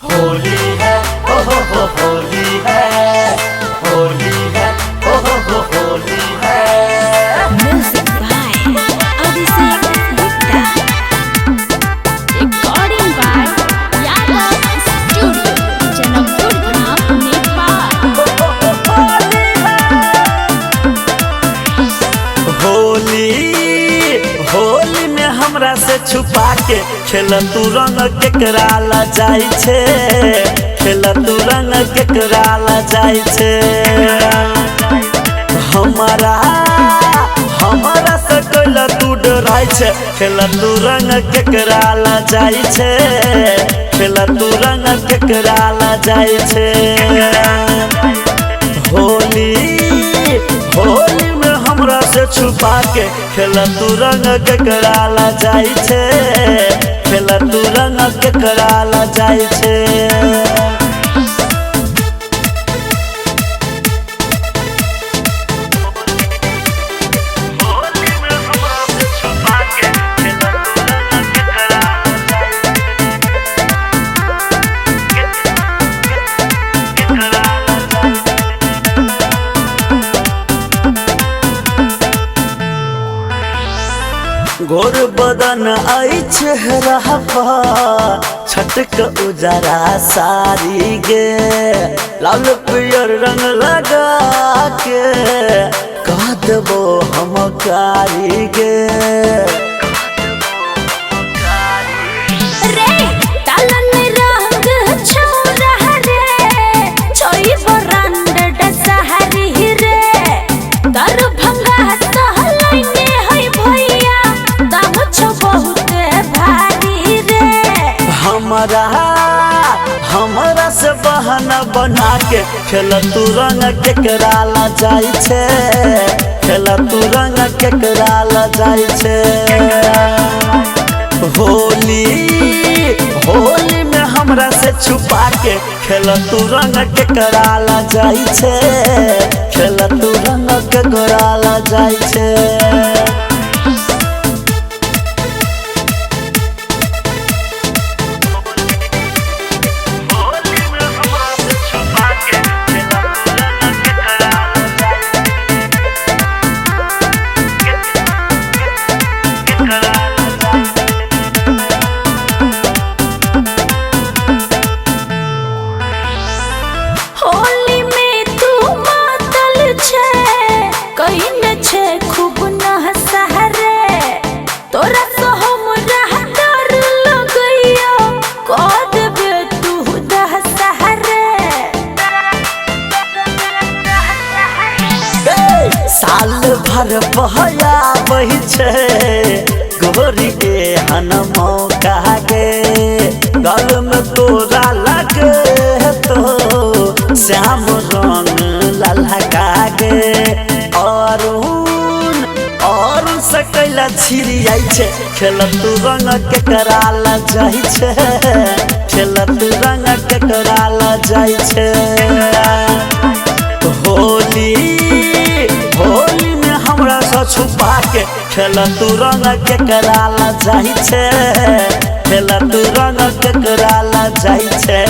होली है हो होली है होली है हो होली है। Music by Abhishek Gupta. Recording by Yadav Studio, Janakpur Dham, Nepal. Holi में हमरा से छुपा के खेल तू रंग केकरा ला जाई छे, खेल तू रंग केकरा ला जाई छे। हमारा से कोइला तू डराई छे, खेल तू रंग केकरा ला जाई छे, खेल तू रंग केकरा ला जाई छे। होली में हमरा से छुपा के खेल तू रंग केकरा ला जाई छे, खेल तू रंग केकरा ला जाई छे। गोर बदन आई चेहरा पर छटक उजरा सारी गे, लाल पियर रंग लगा के कह देबो हम कारी गे। हमरा से बहाना बना के खेल तू रंग केकरा ला जाई छे, खेल तू रंग केकरा ला जाई छे। होली में हमरा से छुपा के खेल तू रंग केकरा ला जाई छे, खेल तू रंग केकरा ला जाई छे। साल भर बहया बही छे गोरी एहन मौका गे, गल में तोरा लगे तो श्याम रंग ललका गे। और सकैला छिड़ियाई छे खेल तू रंग केकरा ला जाई छे, खेल तू रंग केकरा ला जाई छे। होली में हमरा से छुपा के खेल तू रंग केकरा ला जाई छे, खेल तू रंग केकरा ला जाई छे।